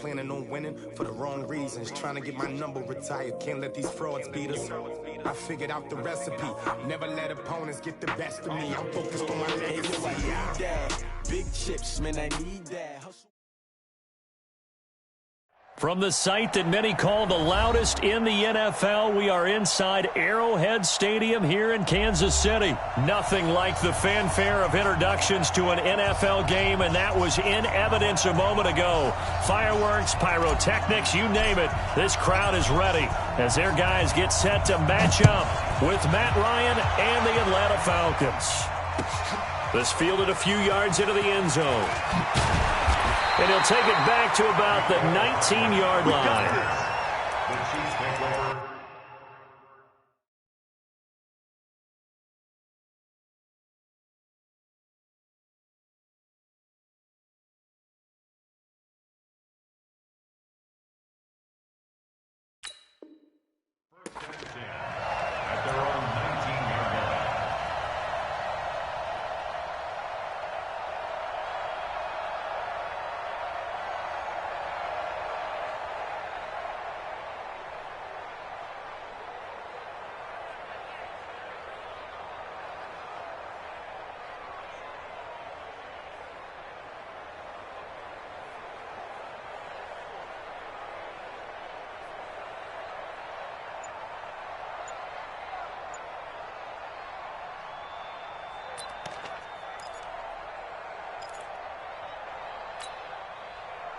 planning on winning for the wrong reasons. Trying to get my number retired, can't let these frauds beat us. I figured out the recipe, never let opponents get the best of me. I'm focused on my legacy. Big chips, man, I need that. From the site that many call the loudest in the NFL, we are inside Arrowhead Stadium here in Kansas City. Nothing like the fanfare of introductions to an NFL game, and that was in evidence a moment ago. Fireworks, pyrotechnics, you name it. This crowd is ready as their guys get set to match up with Matt Ryan and the Atlanta Falcons. This fielded a few yards into the end zone. And he'll take it back to about the 19-yard line.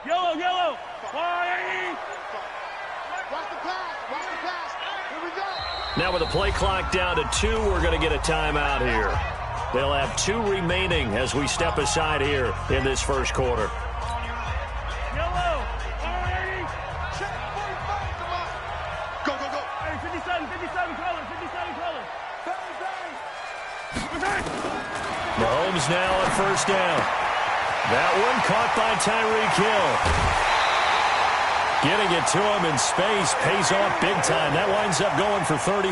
Yellow, yellow. Watch the pass. Here we go. Now with the play clock down to 2, we're going to get a timeout here. They'll have 2 remaining as we step aside here in this first quarter. Yellow. Check 45, come on. Go, go, go. Hey, 57 colors. Mahomes now on first down. That one caught by Tyreek Hill. Getting it to him in space pays off big time. That winds up going for 31.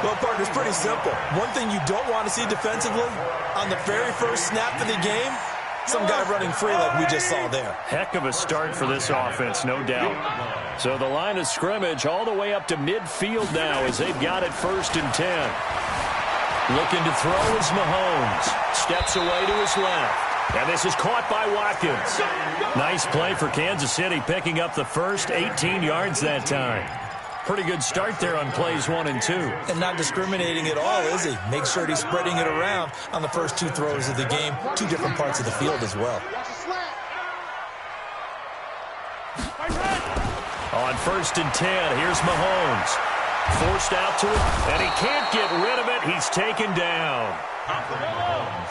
Well, Parker, it's pretty simple. One thing you don't want to see defensively, on the very first snap of the game, some guy running free like we just saw there. Heck of a start for this offense, no doubt. So the line of scrimmage all the way up to midfield now as they've got it 1st and 10. Looking to throw is Mahomes. Steps away to his left. And this is caught by Watkins. Nice play for Kansas City, picking up the first 18 yards that time. Pretty good start there on plays 1 and 2. And not discriminating at all, is he? Make sure he's spreading it around on the first 2 throws of the game. 2 different parts of the field as well. On 1st and 10, here's Mahomes. Forced out to it, and he can't get rid of it. He's taken down.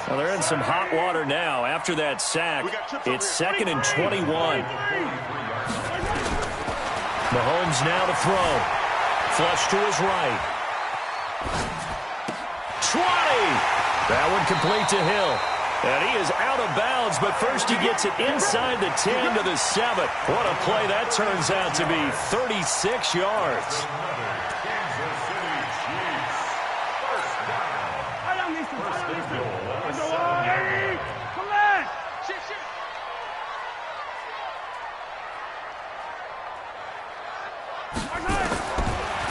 Well, they're in some hot water now. After that sack, it's 2nd and 21. Mahomes now to throw. Flush to his right. 20! That one complete to Hill. And he is out of bounds, but first he gets it inside the 10 to the 7. What a play that turns out to be. 36 yards.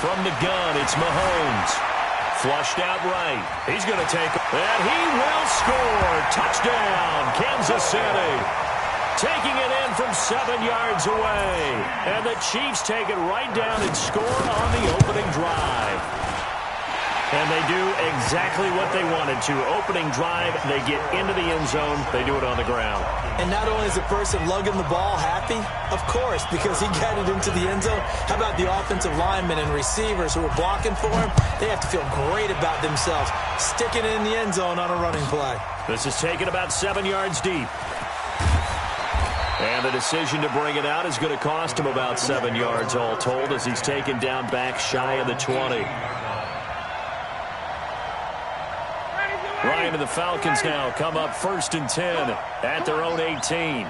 From the gun, it's Mahomes. Flushed out right. He's going to take it. And he will score. Touchdown, Kansas City. Taking it in from 7 yards away. And the Chiefs take it right down and score on the opening drive. And they do exactly what they wanted to. Opening drive, they get into the end zone. They do it on the ground. And not only is the person lugging the ball happy, of course, because he got it into the end zone. How about the offensive linemen and receivers who are blocking for him? They have to feel great about themselves, sticking it in the end zone on a running play. This is taken about 7 yards deep. And the decision to bring it out is going to cost him about 7 yards all told as he's taken down back shy of the 20. Ryan and the Falcons now come up 1st and 10 at their own 18.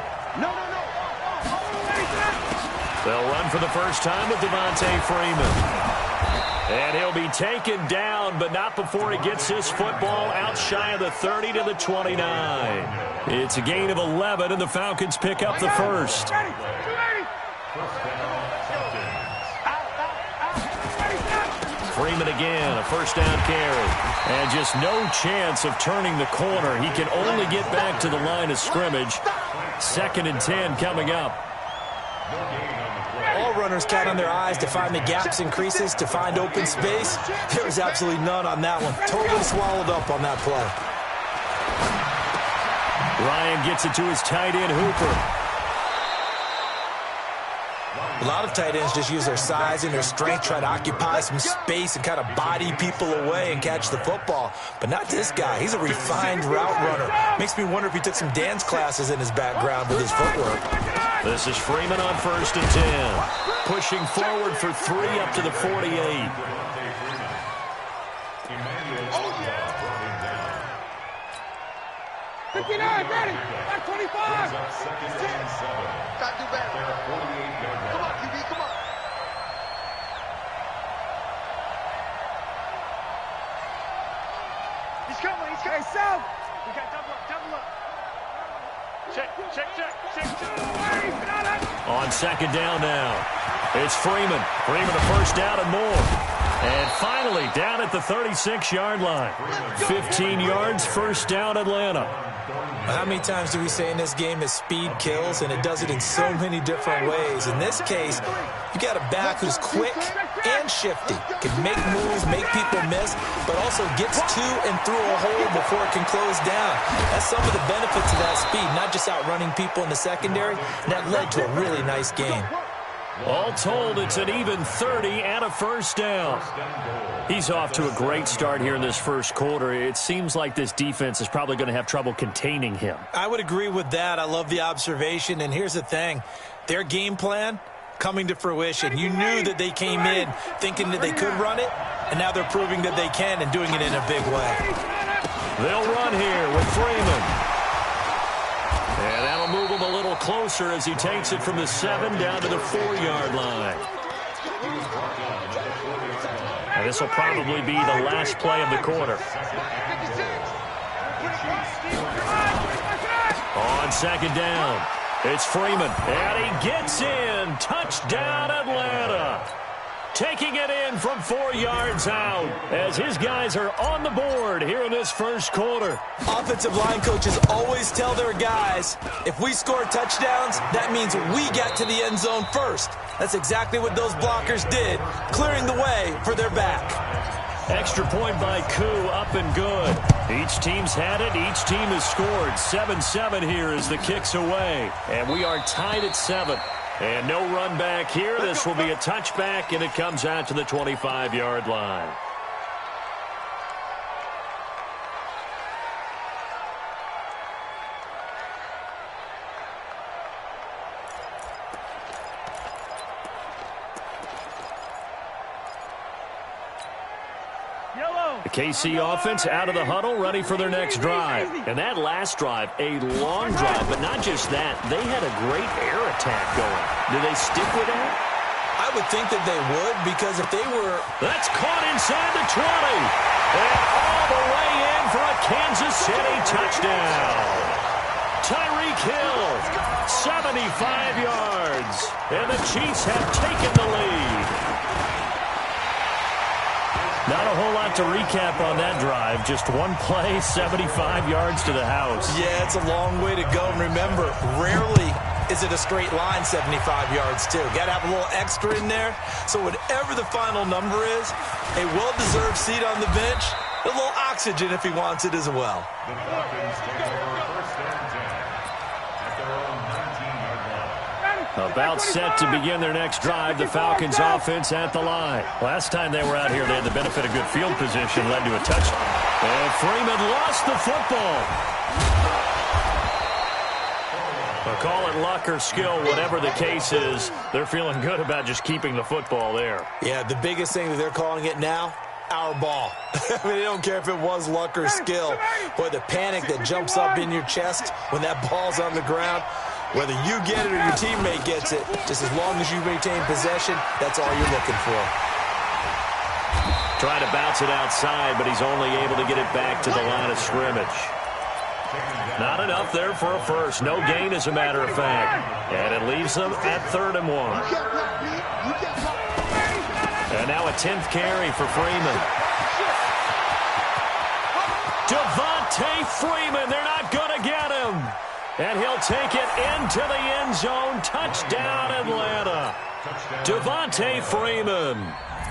They'll run for the first time with Devontae Freeman. And he'll be taken down, but not before he gets his football out shy of the 30 to the 29. It's a gain of 11, and the Falcons pick up the first. Freeman again, a first down carry. And just no chance of turning the corner. He can only get back to the line of scrimmage. 2nd and 10 coming up. All runners count on their eyes to find the gaps and creases, to find open space. There was absolutely none on that one. Totally swallowed up on that play. Ryan gets it to his tight end, Hooper. A lot of tight ends just use their size and their strength, try to occupy some space and kind of body people away and catch the football. But not this guy. He's a refined route runner. Makes me wonder if he took some dance classes in his background with his footwork. This is Freeman on 1st and 10. Pushing forward for 3 up to the 48. 59, ready. Back 25. Gotta do better. Come on, QB, come on. He's coming. Hey, South. We got double up. Check. On 2nd down now. It's Freeman. Freeman a first down and more. And finally down at the 36-yard line. 15 yards, first down Atlanta. How many times do we say in this game that speed kills, and it does it in so many different ways? In this case, you got a back who's quick and shifty, can make moves, make people miss, but also gets to and through a hole before it can close down. That's some of the benefits of that speed, not just outrunning people in the secondary. And that led to a really nice game. All told, it's an even 30 and a first down. He's off to a great start here in this first quarter. It seems like this defense is probably going to have trouble containing him. I would agree with that. I love the observation. And here's the thing. Their game plan coming to fruition. You knew that they came in thinking that they could run it, and now they're proving that they can and doing it in a big way. They'll run here with Freeman. And that'll move him a little closer as he takes it from the 7 down to the 4-yard line. And this will probably be the last play of the quarter. On 2nd down, it's Freeman. And he gets in. Touchdown, Atlanta. Taking it in from 4 yards out as his guys are on the board here in this first quarter. Offensive line coaches always tell their guys, if we score touchdowns, that means we get to the end zone first. That's exactly what those blockers did, clearing the way for their back. Extra point by Koo, up and good. Each team's had it. Each team has scored. 7-7 here as the kick's away. And we are tied at 7. And no run back here. This will be a touchback, and it comes out to the 25-yard line. The KC offense out of the huddle, ready for their next drive. And that last drive, a long drive, but not just that. They had a great air attack going. Do they stick with that? I would think that they would, because if they were... That's caught inside the 20. And all the way in for a Kansas City touchdown. Tyreek Hill, 75 yards. And the Chiefs have taken the lead. Not a whole lot to recap on that drive. Just one play, 75 yards to the house. Yeah, it's a long way to go. And remember, rarely is it a straight line 75 yards, too. Got to have a little extra in there. So whatever the final number is, a well-deserved seat on the bench, a little oxygen if he wants it as well. About set to begin their next drive, the Falcons offense at the line. Last time they were out here, they had the benefit of good field position, led to a touchdown. And Freeman lost the football. Well, call it luck or skill, whatever the case is, they're feeling good about just keeping the football there. Yeah, the biggest thing that they're calling it now, our ball. I mean, they don't care if it was luck or skill. Boy, the panic that jumps up in your chest when that ball's on the ground, whether you get it or your teammate gets it, just as long as you maintain possession, that's all you're looking for. Trying to bounce it outside, but he's only able to get it back to the line of scrimmage. Not enough there for a first. No gain, as a matter of fact. And it leaves them at 3rd and 1. And now a 10th carry for Freeman. Devontae Freeman, they're not going to get him. And he'll take it into the end zone. Touchdown, Atlanta. Devontae Freeman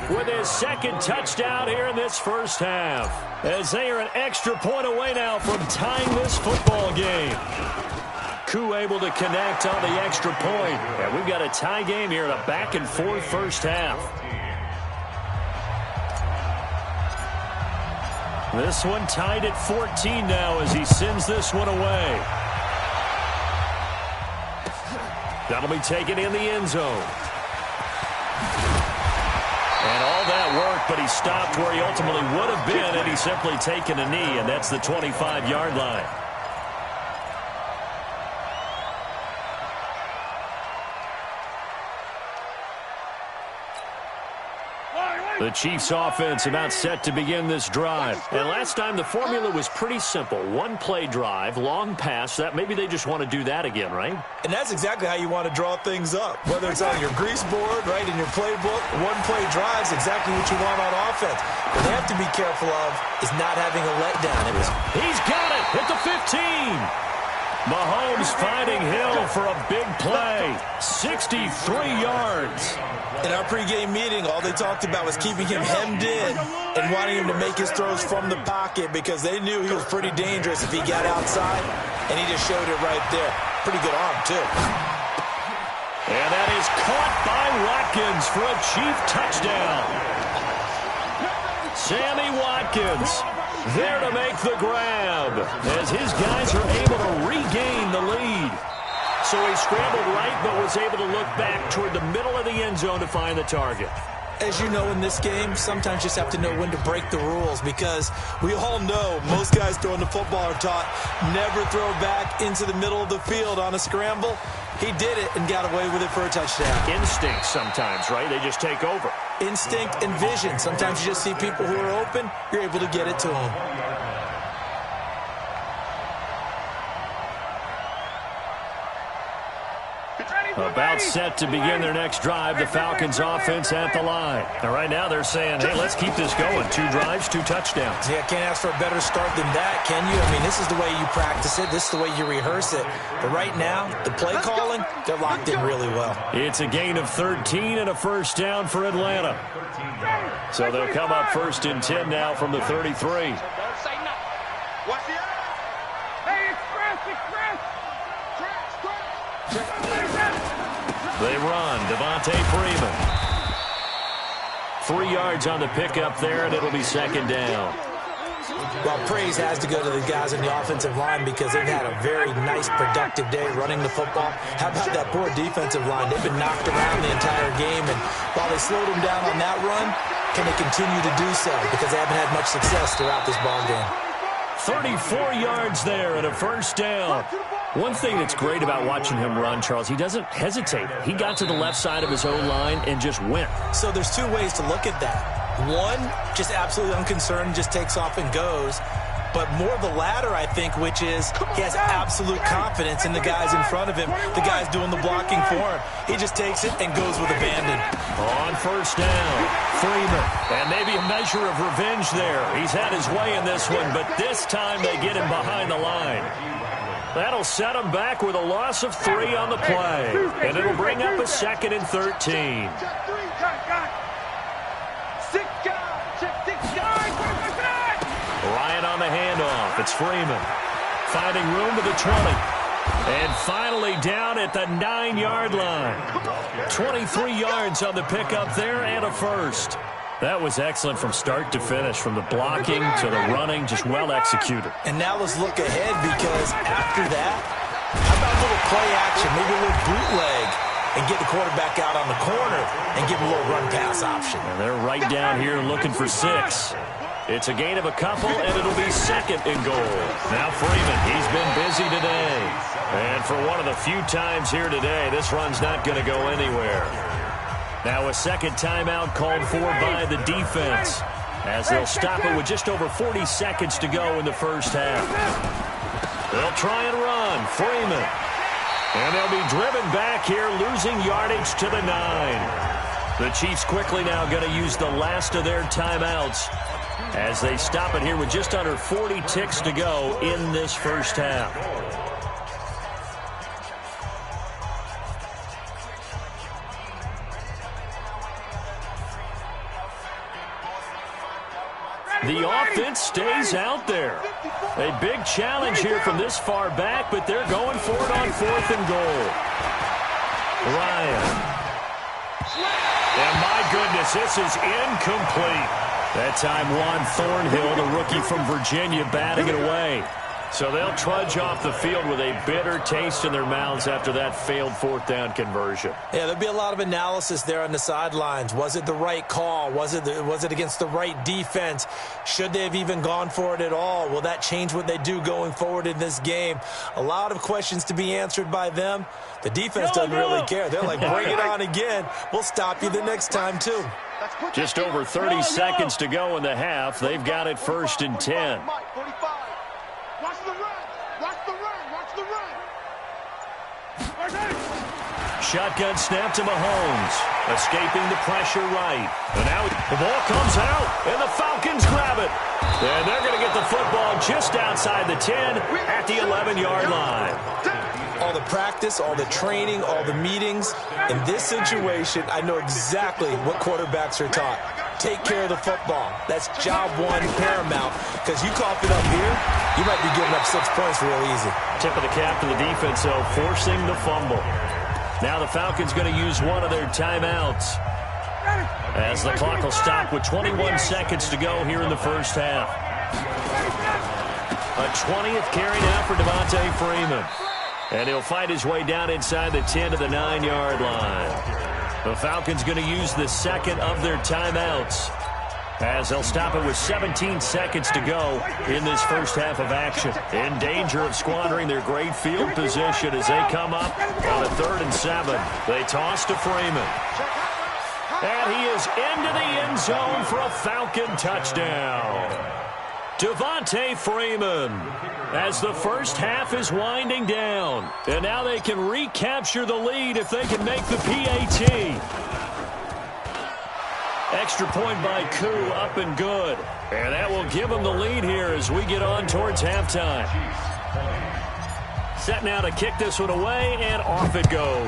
with his 2nd touchdown here in this first half, as they are an extra point away now from tying this football game. Koo able to connect on the extra point. And we've got a tie game here in a back-and-forth first half. This one tied at 14 now as he sends this one away. That'll be taken in the end zone. And all that worked, but he stopped where he ultimately would have been had he simply taken a knee, and that's the 25-yard line. The Chiefs offense about set to begin this drive. And last time the formula was pretty simple. 1-play drive, long pass. That maybe they just want to do that again, right? And that's exactly how you want to draw things up. Whether it's on your grease board, right, in your playbook, 1-play drive is exactly what you want on offense. What they have to be careful of is not having a letdown. He's got it at the 15. Mahomes finding Hill for a big play. 63 yards. In our pregame meeting, all they talked about was keeping him hemmed in and wanting him to make his throws from the pocket because they knew he was pretty dangerous if he got outside, and he just showed it right there. Pretty good arm, too. And that is caught by Watkins for a Chief touchdown. Sammy Watkins there to make the grab as his guys are able to regain the lead. So he scrambled right, but was able to look back toward the middle of the end zone to find the target. As you know, in this game, sometimes you just have to know when to break the rules because we all know most guys throwing the football are taught never throw back into the middle of the field on a scramble. He did it and got away with it for a touchdown. Instinct sometimes, right? They just take over. Instinct and vision. Sometimes you just see people who are open, you're able to get it to them. About set to begin their next drive, the Falcons offense at the line. And right now they're saying, hey, let's keep this going. 2 drives, 2 touchdowns. Yeah, can't ask for a better start than that, can you? I mean, this is the way you practice it. This is the way you rehearse it. But right now, the play calling, they're locked in really well. It's a gain of 13 and a first down for Atlanta. So they'll come up 1st and 10 now from the 33. Don't say nothing. Watch the eye. Hey, express. They run. Devontae Freeman. 3 yards on the pickup there, and it'll be 2nd down. Well, praise has to go to the guys in the offensive line because they've had a very nice, productive day running the football. How about that poor defensive line? They've been knocked around the entire game, and while they slowed them down on that run, can they continue to do so? Because they haven't had much success throughout this ball game. 34 yards there and a first down. One thing that's great about watching him run, Charles, he doesn't hesitate. He got to the left side of his own line and just went. So there's 2 ways to look at that. One, just absolutely unconcerned, just takes off and goes. But more the latter, I think, which is he has absolute confidence in the guys in front of him, the guys doing the blocking for him. He just takes it and goes with abandon. On first down, Freeman. And maybe a measure of revenge there. He's had his way in this one, but this time they get him behind the line. That'll set him back with a loss of 3 on the play. And it'll bring up a 2nd and 13. Ryan on the handoff. It's Freeman. Finding room to the 20. And finally down at the 9-yard line. 23 yards on the pickup there and a first. That was excellent from start to finish, from the blocking to the running, just well executed. And now let's look ahead because after that, how about a little play action, maybe a little bootleg, and get the quarterback out on the corner and give him a little run-pass option. And they're right down here looking for 6. It's a gain of a couple, and it'll be 2nd and goal. Now Freeman, he's been busy today. And for one of the few times here today, this run's not going to go anywhere. Now a 2nd timeout called for by the defense as they'll stop it with just over 40 seconds to go in the first half. They'll try and run. Freeman. And they'll be driven back here, losing yardage to the 9. The Chiefs quickly now going to use the last of their timeouts as they stop it here with just under 40 ticks to go in this first half. The offense stays out there. A big challenge here from this far back, but they're going for it on 4th and goal. Ryan. And my goodness, this is incomplete. That time Juan Thornhill, the rookie from Virginia, batting it away. So they'll trudge off the field with a bitter taste in their mouths after that failed 4th down conversion. Yeah, there'll be a lot of analysis there on the sidelines. Was it the right call? Was it against the right defense? Should they have even gone for it at all? Will that change what they do going forward in this game? A lot of questions to be answered by them. The defense doesn't really care. They're like, bring it on again. We'll stop you the next time, too. Just over 30 seconds to go in the half. They've got it 1st and 10. Watch the run. Watch the run. Watch the run. Shotgun snap to Mahomes. Escaping the pressure right. And now the ball comes out, and the Falcons grab it. And they're going to get the football just outside the 10 at the 11-yard line. All the practice, all the training, all the meetings. In this situation, I know exactly what quarterbacks are taught. Take care of the football. That's job one paramount. Because you cough it up here, you might be giving up 6 points real easy. Tip of the cap to the defense, though, forcing the fumble. Now the Falcons going to use one of their timeouts as the clock will stop with 21 seconds to go here in the first half. A 20th carry now for Devontae Freeman. And he'll fight his way down inside the 10 to the 9-yard line. The Falcons going to use the second of their timeouts as they'll stop it with 17 seconds to go in this first half of action. In danger of squandering their great field position as they come up on a 3rd and 7. They toss to Freeman. And he is into the end zone for a Falcon touchdown. Devontae Freeman as the first half is winding down. And now they can recapture the lead if they can make the PAT. Extra point by Koo, up and good. And that will give them the lead here as we get on towards halftime. Set now to kick this one away, and off it goes.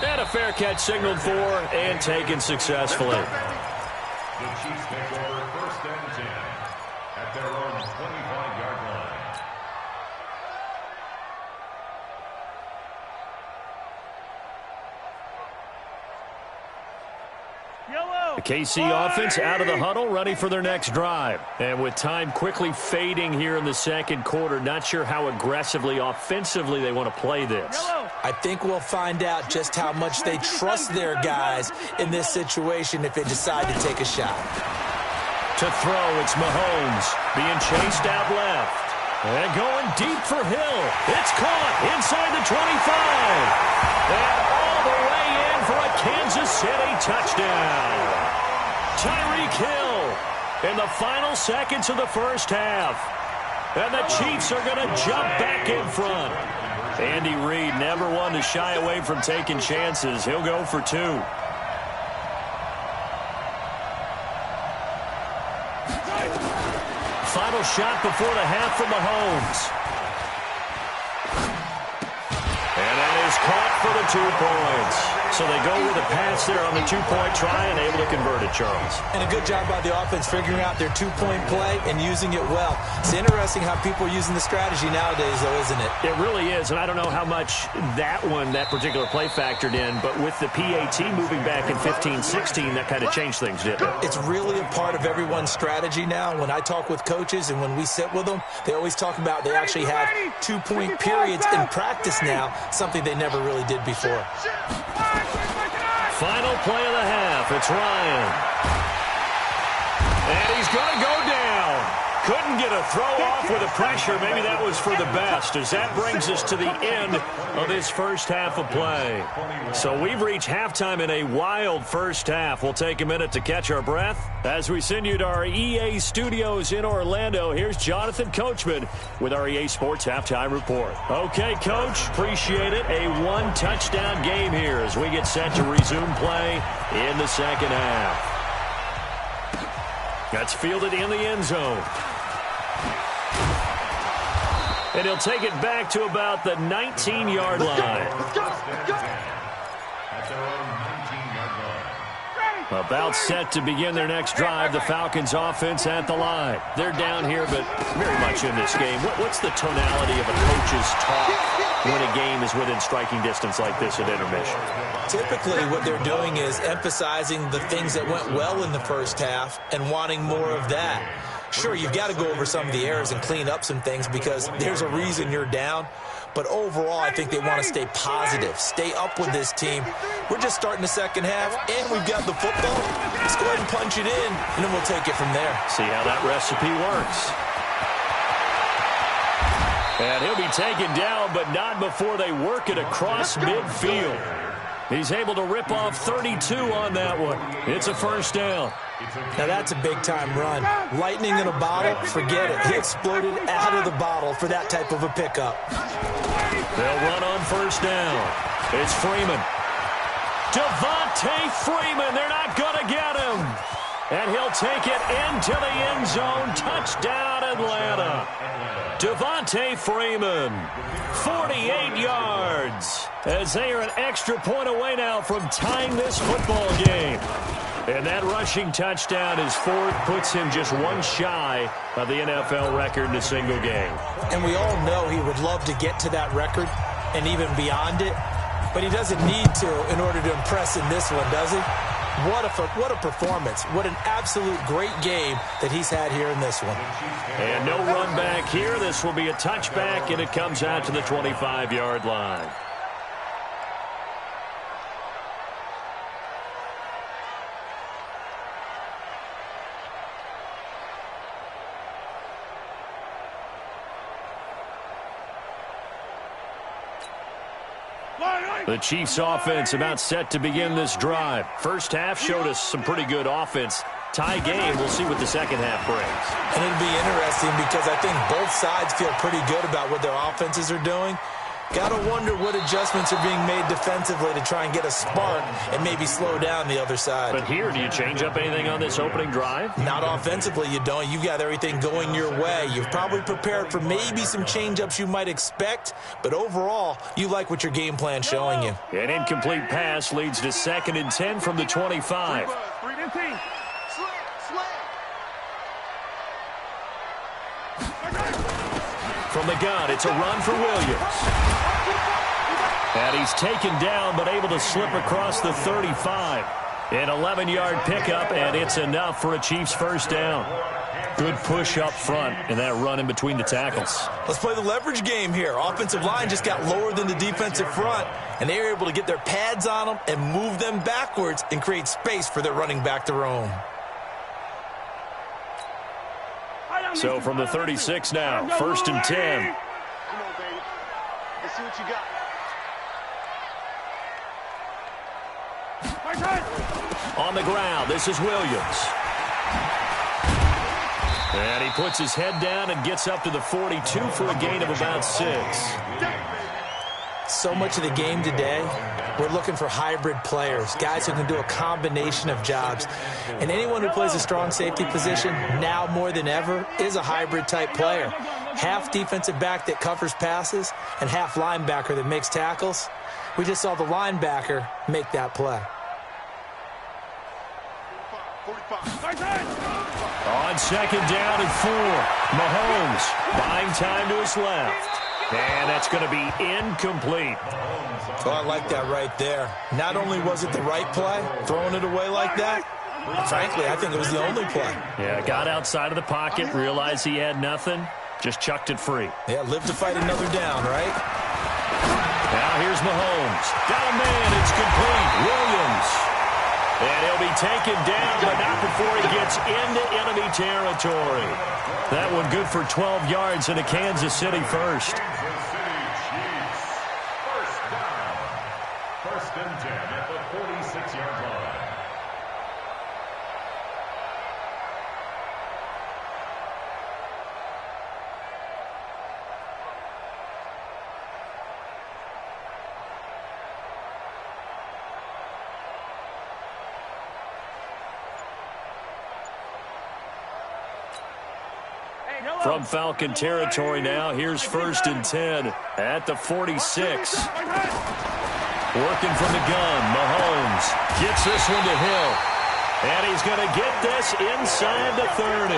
And a fair catch signaled for and taken successfully. The Chiefs take over 1st and 10 at their own 25-yard line. The KC offense out of the huddle, ready for their next drive. And with time quickly fading here in the second quarter, not sure how aggressively, offensively they want to play this. I think we'll find out just how much they trust their guys in this situation if they decide to take a shot. To throw, it's Mahomes being chased out left. And going deep for Hill. It's caught inside the 25. And all the way in for a Kansas City touchdown. Tyreek Hill in the final seconds of the first half. And the Chiefs are going to jump back in front. Andy Reid never one to shy away from taking chances. He'll go for 2. Final shot before the half from Mahomes. And that is caught for the 2 points. So they go with a pass there on the 2-point try and able to convert it, Charles. And a good job by the offense figuring out their 2-point play and using it well. It's interesting how people are using the strategy nowadays, though, isn't it? It really is, and I don't know how much that particular play factored in, but with the PAT moving back in 15-16, that kind of changed things, didn't it? It's really a part of everyone's strategy now. When I talk with coaches and when we sit with them, they always talk about they actually have 2-point periods in practice now, something they never really did before. Final play of the half. It's Ryan. And he's going to go down. couldn't get a throw off with the pressure. Maybe that was for the best, as that brings us to the end of this first half of play. So we've reached halftime in a wild first half. We'll take a minute to catch our breath as we send you to our EA studios in Orlando. Here's Jonathan Coachman with our EA Sports Halftime Report. Okay, Coach, appreciate it. A one-touchdown game here as we get set to resume play in the second half. That's fielded in the end zone. And he'll take it back to about the 19-yard line. Let's go. At their own 19-yard line. About set to begin their next drive, the Falcons offense at the line. They're down here, but very much in this game. What's the tonality of a coach's talk when a game is within striking distance like this at intermission? Typically, what they're doing is emphasizing the things that went well in the first half and wanting more of that. Sure, you've got to go over some of the errors and clean up some things because there's a reason you're down. But overall, I think they want to stay positive, stay up with this team. We're just starting the second half, and we've got the football. Let's go ahead and punch it in, and then we'll take it from there. See how that recipe works. And he'll be taken down, but not before they work it across midfield. He's able to rip off 32 on that one. It's a first down. Now that's a big-time run. Lightning in a bottle, forget it. He exploded out of the bottle for that type of a pickup. They'll run on first down. It's Freeman. Devontae Freeman. They're not going to get him. And he'll take it into the end zone. Touchdown, Atlanta. Devontae Freeman, 48 yards, as they are an extra point away now from tying this football game. And that rushing touchdown is fourth, puts him just one shy of the NFL record in a single game. And we all know he would love to get to that record and even beyond it, but he doesn't need to in order to impress in this one, does he? What a performance. What an absolute great game that he's had here in this one. And no run back here. This will be a touchback, and it comes out to the 25-yard line. The Chiefs offense about set to begin this drive. First half showed us some pretty good offense. Tie game, we'll see what the second half brings. And it'll be interesting because I think both sides feel pretty good about what their offenses are doing. Got to wonder what adjustments are being made defensively to try and get a spark and maybe slow down the other side. But here, do you change up anything on this opening drive? Not offensively, you don't. You've got everything going your way. You've probably prepared for maybe some change-ups you might expect, but overall, you like what your game plan's showing you. An incomplete pass leads to 2nd and 10 from the 25. From the gun, it's a run for Williams. And he's taken down, but able to slip across the 35. An 11-yard pickup, and it's enough for a Chiefs first down. Good push up front, and that run in between the tackles. Let's play the leverage game here. Offensive line just got lower than the defensive front, and they were able to get their pads on them and move them backwards and create space for their running back to roam. So from the 36 now, 1st and 10. Come on, baby. Let's see what you got. On the ground, this is Williams. And he puts his head down and gets up to the 42 for a gain of about 6. So much of the game today, we're looking for hybrid players, guys who can do a combination of jobs. And anyone who plays a strong safety position, now more than ever, is a hybrid-type player. Half defensive back that covers passes and half linebacker that makes tackles. We just saw the linebacker make that play. On 2nd down and 4, Mahomes buying time to his left. And that's going to be incomplete. Oh, I like that right there. Not only was it the right play, throwing it away like that, frankly, I think it was the only play. Yeah, got outside of the pocket, realized he had nothing, just chucked it free. Yeah, live to fight another down, right? Now here's Mahomes. Got a man, it's complete. Williams. And he'll be taken down, but not before he gets into enemy territory. That one good for 12 yards and a Kansas City first. Kansas City Chiefs. First down. First and 10 at the 46-yard line. From Falcon territory now, here's first and 10 at the 46. Working from the gun, Mahomes gets this one to Hill. And he's going to get this inside the 30.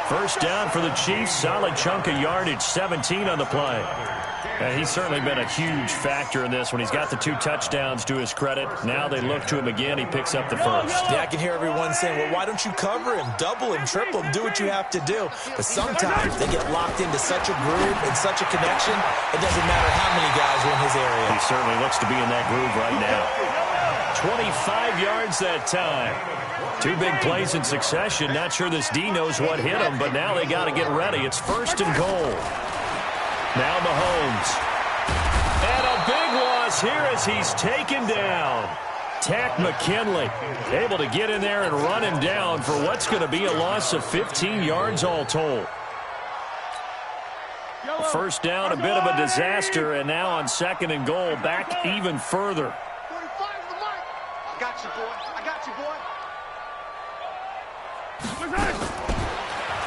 First down for the Chiefs, solid chunk of yardage, 17 on the play. And he's certainly been a huge factor in this when he's got the 2 touchdowns to his credit. Now they look to him again. He picks up the first. Yeah, I can hear everyone saying, well, why don't you cover him, double him, triple him, do what you have to do. But sometimes they get locked into such a groove and such a connection, it doesn't matter how many guys are in his area. He certainly looks to be in that groove right now. 25 yards that time. 2 big plays in succession. Not sure this D knows what hit him, but now they got to get ready. It's first and goal. Now Mahomes. And a big loss here as he's taken down. Tack McKinley able to get in there and run him down for what's going to be a loss of 15 yards all told. First down, a bit of a disaster, and now on second and goal, back even further. 45 to the mic. I got you, boy. I got you, boy.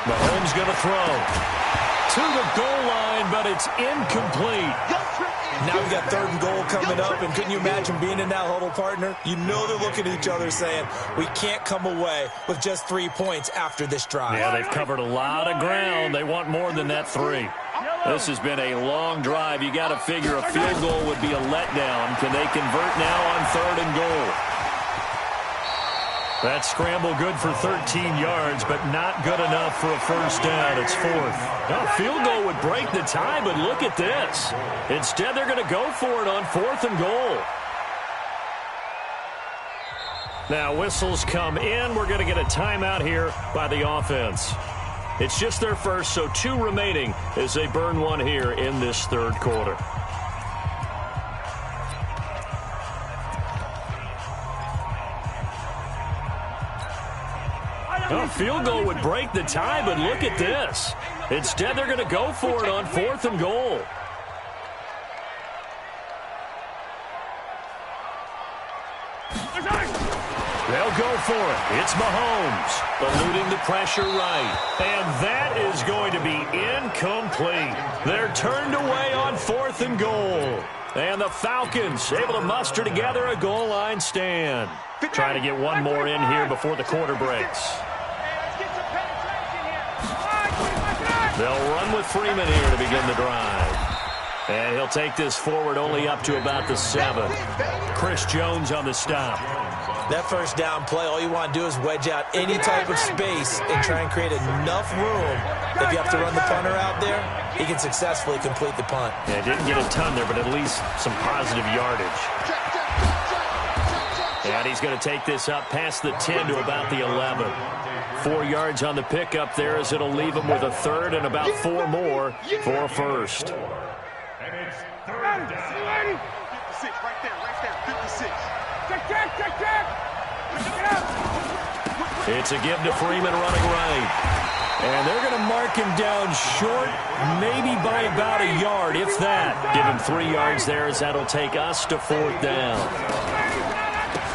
Mahomes going to throw to the goal line, but it's incomplete. Now we got third and goal coming up, and couldn't you imagine being in that huddle, partner? You know they're looking at each other saying, we can't come away with just 3 points after this drive. Yeah, they've covered a lot of ground. They want more than that 3. This has been a long drive. You got to figure a field goal would be a letdown. Can they convert now on third and goal? That scramble good for 13 yards, but not good enough for a first down. It's fourth. A field goal would break the tie, but look at this. Instead, they're going to go for it on fourth and goal. Now, whistles come in. We're going to get a timeout here by the offense. It's just their first, so 2 remaining as they burn one here in this third quarter. A field goal would break the tie, but look at this. Instead, they're going to go for it on fourth and goal. They'll go for it. It's Mahomes, eluding the pressure right. And that is going to be incomplete. They're turned away on fourth and goal. And the Falcons able to muster together a goal line stand. Trying to get one more in here before the quarter breaks. They'll run with Freeman here to begin the drive. And he'll take this forward only up to about the 7. Chris Jones on the stop. That first down play, all you want to do is wedge out any type of space and try and create enough room. If you have to run the punter out there, he can successfully complete the punt. Yeah, didn't get a ton there, but at least some positive yardage. And he's going to take this up past the 10 to about the 11. 4 yards on the pickup there as it'll leave him with a third and about 4 more for a first. And it's third down. 56, right there, 56. Check. It's a give to Freeman running right. And they're going to mark him down short, maybe by about a yard, if that. Give him 3 yards there as that'll take us to fourth down.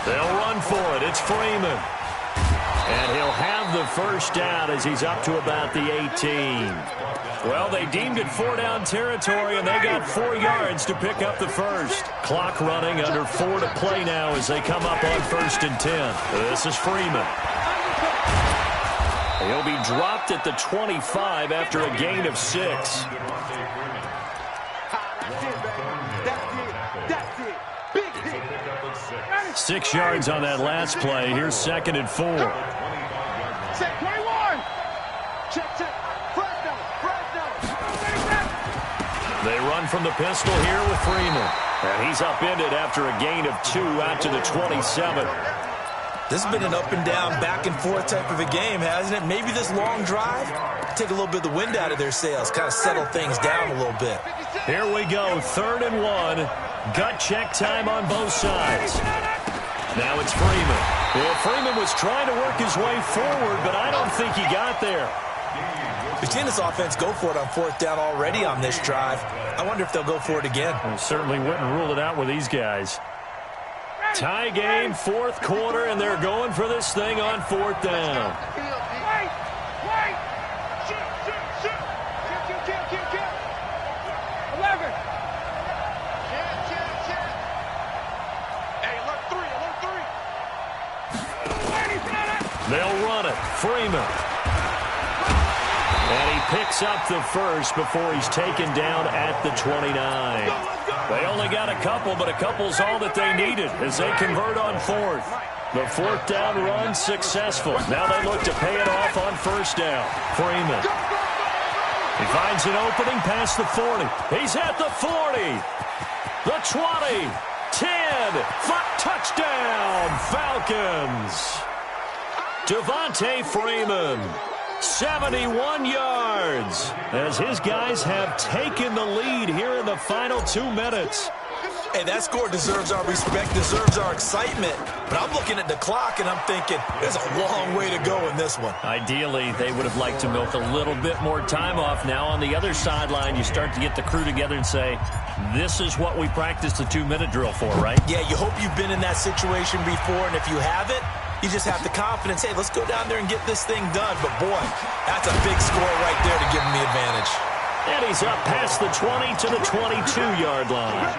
They'll run for it. It's Freeman. And he'll have the first down as he's up to about the 18. Well, they deemed it 4-down territory, and they got 4 yards to pick up the first. Clock running, under 4 to play now as they come up on first and 10. This is Freeman. He'll be dropped at the 25 after a gain of 6. That's it. Big hit. 6 yards on that last play. Here's second and 4. Set 21. Check. First down. They run from the pistol here with Freeman. And he's upended after a gain of 2 out to the 27. This has been an up-and-down, back-and-forth type of a game, hasn't it? Maybe this long drive, take a little bit of the wind out of their sails, kind of settle things down a little bit. Here we go, 3rd and 1. Gut check time on both sides. Now it's Freeman. Well, Freeman was trying to work his way forward, but I don't think he got there. We've seen this offense go for it on 4th down already on this drive. I wonder if they'll go for it again. Well, certainly wouldn't rule it out with these guys. Tie game, 4th quarter, and they're going for this thing on 4th down. Wait! Shoot! Kill! 11! Hey, alert 3! They'll run it. Freeman. And he picks up the first before he's taken down at the 29. They only got a couple, but a couple's all that they needed as they convert on 4th. The 4th down run successful. Now they look to pay it off on 1st down. Freeman. He finds an opening past the 40. He's at the 40. The 20. 10. Touchdown, Falcons. Devontae Freeman. 71 yards as his guys have taken the lead here in the final 2 minutes. Hey, that score deserves our respect, deserves our excitement. But I'm looking at the clock and I'm thinking there's a long way to go in this one. Ideally, they would have liked to milk a little bit more time off. Now on the other sideline, you start to get the crew together and say, this is what we practiced the 2-minute drill for, right? Yeah, you hope you've been in that situation before, and if you haven't, you just have the confidence, hey, let's go down there and get this thing done. But, boy, that's a big score right there to give him the advantage. And he's up past the 20 to the 22-yard line.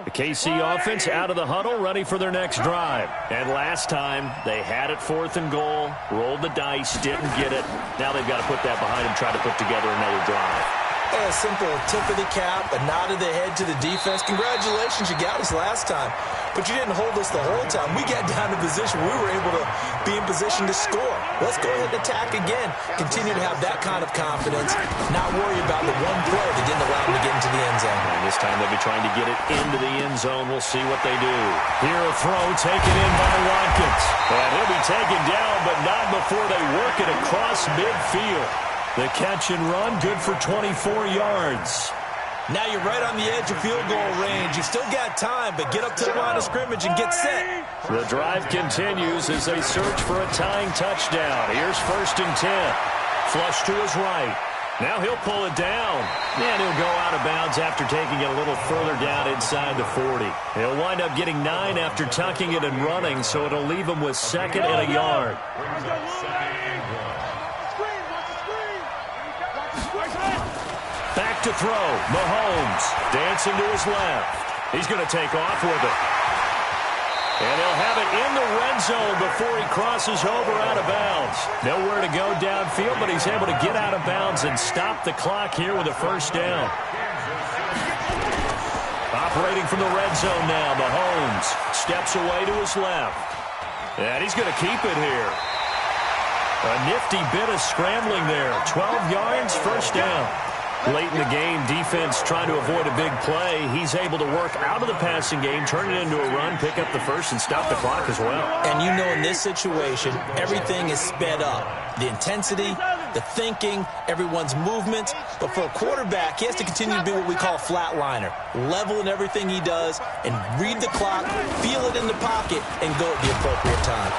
The KC offense out of the huddle, ready for their next drive. And last time, they had it 4th and goal, rolled the dice, didn't get it. Now they've got to put that behind them, try to put together another drive. A simple tip of the cap, a nod of the head to the defense. Congratulations, you got us last time. But you didn't hold us the whole time. We got down to position. We were able to be in position to score. Let's go ahead and attack again. Continue to have that kind of confidence. Not worry about the one play that didn't allow them to get into the end zone. And this time they'll be trying to get it into the end zone. We'll see what they do. Here a throw taken in by Watkins. And he'll be taken down, but not before they work it across midfield. The catch and run, good for 24 yards. Now you're right on the edge of field goal range. You still got time, but get up to the line of scrimmage and get set. The drive continues as they search for a tying touchdown. Here's 1st and 10. Flush to his right. Now he'll pull it down. And he'll go out of bounds after taking it a little further down inside the 40. He'll wind up getting 9 after tucking it and running, so it'll leave him with 2nd and a yard. Back to throw. Mahomes dancing to his left. He's going to take off with it. And he'll have it in the red zone before he crosses over out of bounds. Nowhere to go downfield, but he's able to get out of bounds and stop the clock here with a 1st down. Operating from the red zone now, Mahomes steps away to his left. And he's going to keep it here. A nifty bit of scrambling there. 12 yards, 1st down. Late in the game, defense trying to avoid a big play. He's able to work out of the passing game, turn it into a run, pick up the first, and stop the clock as well. And you know in this situation, everything is sped up. The intensity, the thinking, everyone's movement. But for a quarterback, he has to continue to be what we call a flatliner. Level in everything he does and read the clock, feel it in the pocket, and go at the appropriate time.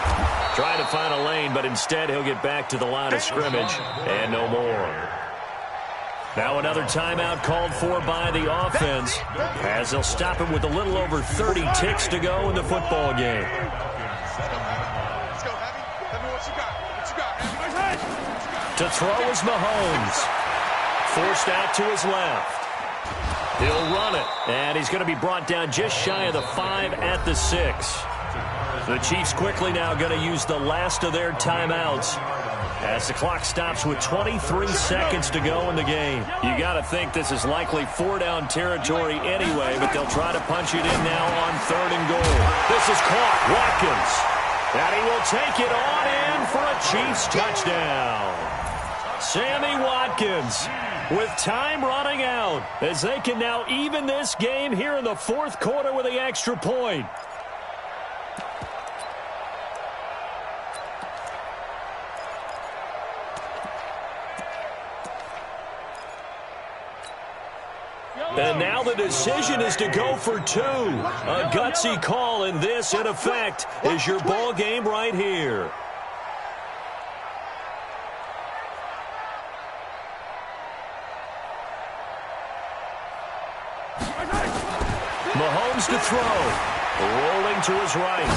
Trying to find a lane, but instead he'll get back to the line of scrimmage and no more. Now another timeout called for by the offense as they'll stop him with a little over 30 ticks to go in the football game. Let's go, Heavy. Tell me what you got. What you got, Heavy? To throw is Mahomes. Forced out to his left. He'll run it, and he's going to be brought down just shy of the 5 at the 6. The Chiefs quickly now going to use the last of their timeouts as the clock stops with 23 seconds to go in the game. You got to think this is likely 4-down territory anyway, but they'll try to punch it in now on 3rd and goal. This is caught. Watkins. And he will take it on in for a Chiefs touchdown. Sammy Watkins with time running out as they can now even this game here in the 4th quarter with the extra point. And now the decision is to go for 2. A gutsy call, and this, in effect, is your ball game right here. Mahomes to throw. Rolling to his right.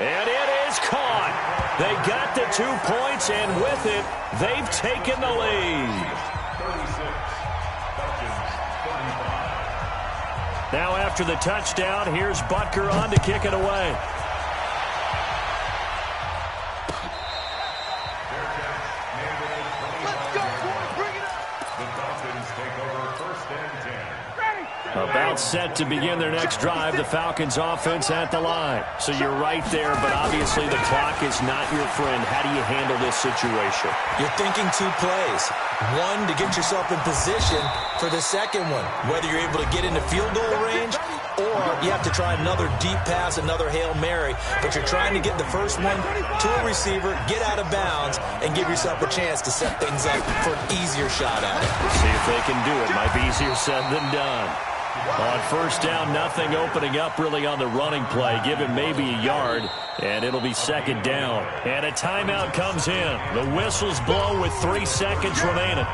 And it is caught. They got the 2 points, and with it, they've taken the lead. Now after the touchdown, here's Butker on to kick it away. About set to begin their next drive, the Falcons offense at the line. So you're right there, but obviously the clock is not your friend. How do you handle this situation? You're thinking 2 plays. One, to get yourself in position for the second one, whether you're able to get into field goal range or you have to try another deep pass, another Hail Mary, but you're trying to get the first one to a receiver, get out of bounds, and give yourself a chance to set things up for an easier shot at it. See if they can do it. Might be easier said than done. On 1st down, nothing opening up really on the running play. Give him maybe a yard, and it'll be 2nd down. And a timeout comes in. The whistles blow with 3 seconds remaining.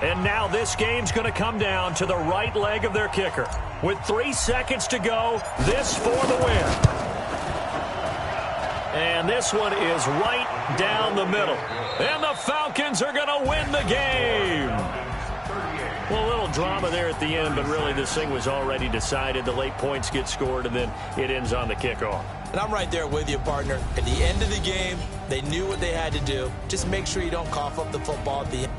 And now this game's going to come down to the right leg of their kicker. With 3 seconds to go, this for the win. And this one is right down the middle. And the Falcons are going to win the game. Well, a little drama there at the end, but really this thing was already decided. The late points get scored, and then it ends on the kickoff. And I'm right there with you, partner. At the end of the game, they knew what they had to do. Just make sure you don't cough up the football at the end.